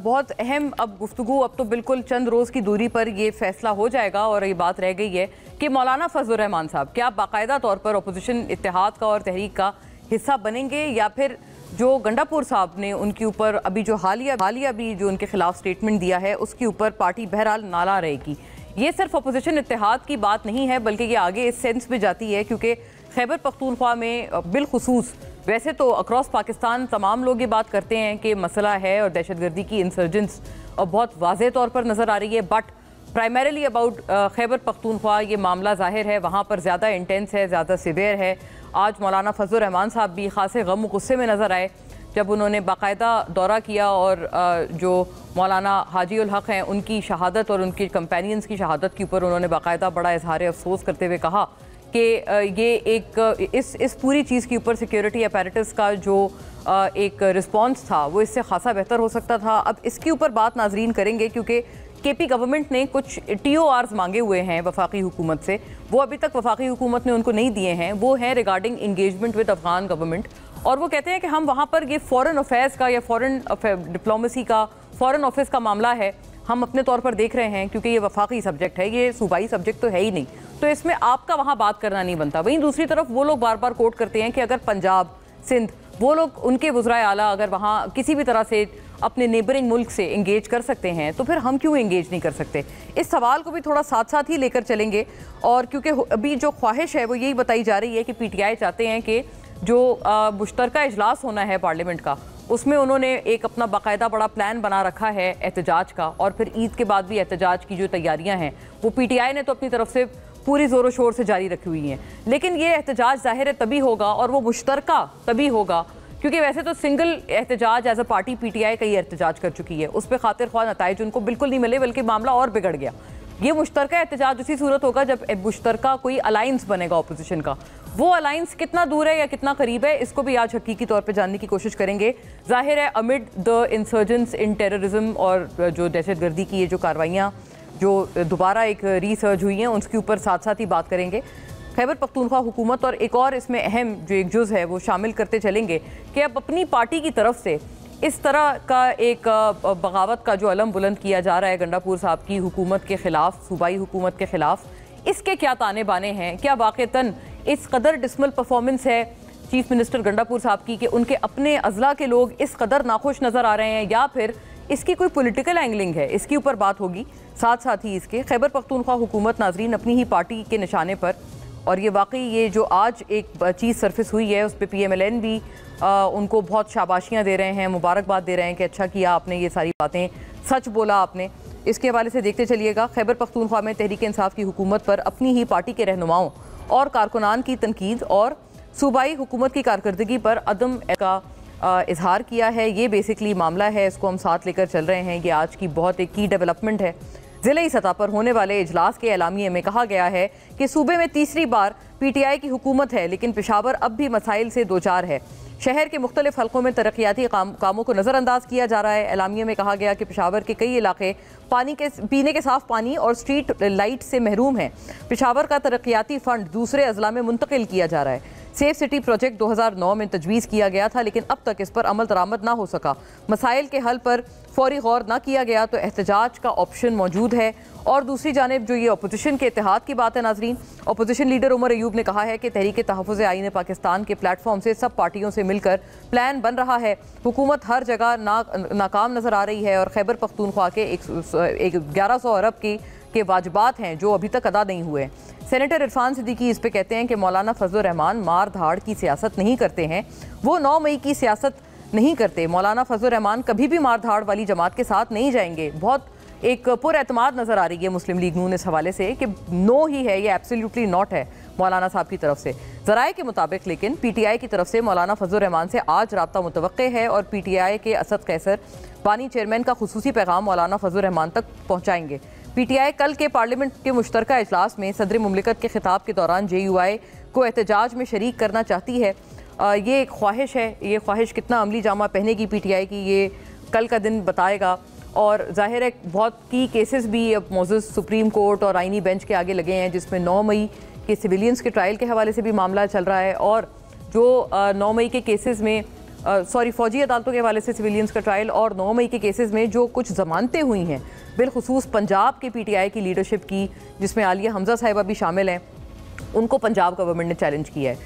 बहुत अहम अब गुफ्तगू, अब तो बिल्कुल चंद रोज़ की दूरी पर ये फैसला हो जाएगा और ये बात रह गई है कि मौलाना फजलुर रहमान साहब क्या बाकायदा तौर पर अपोजिशन इत्तेहाद का और तहरीक का हिस्सा बनेंगे, या फिर जो गंडापुर साहब ने उनके ऊपर अभी जो हालिया भी जो उनके खिलाफ स्टेटमेंट दिया है उसके ऊपर पार्टी बहरहाल नाला रहेगी। ये सिर्फ अपोजिशन इत्तेहाद की बात नहीं है, बल्कि ये आगे इस सेंस में जाती है क्योंकि खैबर पख्तूनख्वा में बिलखुसूस, वैसे तो अक्रॉस पाकिस्तान तमाम लोग ये बात करते हैं कि मसला है और दहशतगर्दी की इंसर्जेंस बहुत वाज़ेह तौर पर नज़र आ रही है, but primarily about Khyber Pakhtunkhwa ये मामला ज़ाहिर है वहाँ पर ज़्यादा इंटेंस है, ज़्यादा सिवियर है। आज मौलाना फजलुर रहमान साहब भी खासे गम गुस्से में नज़र आए जब उन्होंने बाकायदा दौरा किया और जो मौलाना हाजी उल हक हैं उनकी शहादत और उनकी कंपेनियंस की शहादत के ऊपर उन्होंने बाकायदा बड़ा इजहार अफसोस करते हुए कहा कि ये एक इस पूरी चीज़ के ऊपर सिक्योरिटी अपैरेटस का जो एक रिस्पॉन्स था वो इससे खासा बेहतर हो सकता था। अब इसके ऊपर बात नाजरीन करेंगे क्योंकि केपी गवर्नमेंट ने कुछ TORs मांगे हुए हैं वफाकी हुकूमत से, वो अभी तक वफाकी हुकूमत ने उनको नहीं दिए हैं। वो हैं regarding engagement with Afghan government, और वो कहते हैं कि हम वहाँ पर ये फॉरेन अफेयर्स का या फॉरेन डिप्लोमेसी का फॉरेन ऑफिस का मामला है, हम अपने तौर पर देख रहे हैं क्योंकि ये वफाकी सब्जेक्ट है, ये सूबाई सब्जेक्ट तो है ही नहीं, तो इसमें आपका वहाँ बात करना नहीं बनता। वहीं दूसरी तरफ वो लोग बार बार कोट करते हैं कि अगर पंजाब, सिंध, वो लोग उनके वज़राए आला अगर वहाँ किसी भी तरह से अपने नेबरिंग मुल्क से इंगेज कर सकते हैं तो फिर हम क्यों इंगेज नहीं कर सकते। इस सवाल को भी थोड़ा साथ साथ ही लेकर चलेंगे, और क्योंकि अभी जो ख्वाहिश है वो यही बताई जा रही है कि PTI चाहते हैं कि जो मुश्तरका इजलास होना है पार्लियामेंट का, उसमें उन्होंने एक अपना बाकायदा बड़ा प्लान बना रखा है एहतजाज का, और फिर ईद के बाद भी एहतजाज की जो तैयारियां हैं वो PTI ने तो अपनी तरफ से पूरी ज़ोरों शोर से जारी रखी हुई हैं। लेकिन ये एहतजाज ज़ाहिर है तभी होगा और वो मुश्तरका तभी होगा क्योंकि वैसे तो सिंगल एहतजाज एज अ पार्टी PTI कई एहतजाज कर चुकी है, उस पर खातिर ख्वाह नताइज उनको बिल्कुल नहीं मिले, बल्कि मामला और बिगड़ गया। ये मुश्तरका एहतजाज उसी सूरत होगा जब मुश्तरका कोई अलाइंस बनेगा अपोजिशन का। वो अलाइंस कितना दूर है या कितना करीब है, इसको भी आज हकीकी तौर पे जानने की कोशिश करेंगे। जाहिर है amid the insurgents in terrorism और जो दहशतगर्दी की ये जो कार्रवाइयाँ जो दोबारा एक रिसर्च हुई हैं उसके ऊपर साथ साथ ही बात करेंगे। खैबर पख्तूनख्वा हुकूमत और एक और इसमें अहम जो एक जुज़ है वो शामिल करते चलेंगे कि अब अपनी पार्टी की तरफ से इस तरह का एक बगावत का जो अलम बुलंद किया जा रहा है गंडापुर साहब की हुकूमत के ख़िलाफ़, सूबाई हुकूमत के ख़िलाफ़, इसके क्या ताने बाने हैं। क्या वाक़तन इस कदर डिस्मल परफॉर्मेंस है चीफ मिनिस्टर गंडापुर साहब की कि उनके अपने अज़ला के लोग इस कदर नाखुश नज़र आ रहे हैं, या फिर इसकी कोई पॉलिटिकल एंगलिंग है। इसके ऊपर बात होगी। साथ साथ ही इसके खैबर पख्तूनख्वा हुकूमत नाजरीन अपनी ही पार्टी के निशाने पर, और ये वाकई ये जो आज एक चीज़ सरफेस हुई है उस पर PMLN भी उनको बहुत शाबाशियाँ दे रहे हैं, मुबारकबाद दे रहे हैं कि अच्छा किया आपने, ये सारी बातें सच बोला आपने। इसके हवाले से देखते चलिएगा। खैबर पख्तूनख्वा में तहरीक इंसाफ की हुकूमत पर अपनी ही पार्टी के रहनुमाओं और कारकुनान की तनकीद और सूबाई हुकूमत की कारकर्दगी पर अदम का इजहार किया है। ये बेसिकली मामला है, इसको हम साथ लेकर चल रहे हैं। ये आज की बहुत एक की डेवलपमेंट है। ज़िले सतह पर होने वाले इजलास के एलामिये में कहा गया है कि सूबे में तीसरी बार PTI की हुकूमत है, लेकिन पेशावर अब भी मसाइल से दो चार है। शहर के मुख्तलिफ हल्कों में तरक्याती कामों को नज़रअंदाज किया जा रहा है। एलामिये में कहा गया कि पेशावर के कई इलाके पीने के साफ पानी और स्ट्रीट लाइट से महरूम हैं। पेशावर का तरक्याती फ़ंड दूसरे अजला में मुंतकिल किया जा रहा है। सेफ सिटी प्रोजेक्ट 2009 में तजवीज़ किया गया था, लेकिन अब तक इस पर अमल दरामद ना हो सका। मसाइल के हल पर फौरी गौर ना किया गया तो एहतजाज का ऑप्शन मौजूद है। और दूसरी जानिब जो ये अपोजिशन के इत्तेहाद की बात है नाजरीन, अपोजिशन लीडर उमर अयूब ने कहा है कि तहरीक तहफ़्फ़ुज़ आईन पाकिस्तान के प्लेटफॉर्म से सब पार्टियों से मिलकर प्लान बन रहा है। हुकूमत हर जगह नाकाम नज़र आ रही है और खैबर पख्तूनख्वा के 1100 अरब के वाजिबात हैं जो अभी तक अदा नहीं हुए। सेनेटर इरफान सिद्दीकी इस पे कहते हैं कि मौलाना फजलुर रहमान मार धाड़ की सियासत नहीं करते हैं, वो 9 मई की सियासत नहीं करते। मौलाना फजलुर रहमान कभी भी मार धाड़ वाली जमात के साथ नहीं जाएंगे। बहुत एक पुरएतमाद नज़र आ रही है मुस्लिम लीग नून इस हवाले से कि नो ही है, ये एब्सोल्युटली नॉट है मौलाना साहब की तरफ से। ज़राए के मुताबिक लेकिन PTI की तरफ से मौलाना फजलुर रहमान से आज राब्ता मुतवक्के है और PTI के असद कैसर बानी चेयरमैन का खुसूसी पैगाम मौलाना फजलुर रहमान तक पहुँचाएंगे। PTI कल के पार्लियामेंट के मुश्तरका इजलास में सदर मुमलिकत के खिताब के दौरान JUI को एहतजाज में शरीक करना चाहती है। ये एक ख्वाहिश है, ये ख्वाहिश कितना अमली जामा पहनेगी PTI की ये कल का दिन बताएगा। और जाहिर है बहुत की केसेस भी अब मौजूद सुप्रीम कोर्ट और आइनी बेंच के आगे लगे हैं, जिसमें 9 मई के सिविलियंस के ट्रायल के हवाले से भी मामला चल रहा है। और जो 9 मई के केसेस में फौजी अदालतों के हवाले से सिविलियंस का ट्रायल और 9 मई के केसेस में जो कुछ जमानतें हुई हैं, बिलखुसूस पंजाब के PTI की लीडरशिप की, जिसमें आलिया हमजा साहिबा भी शामिल हैं, उनको पंजाब गवर्नमेंट ने चैलेंज किया है।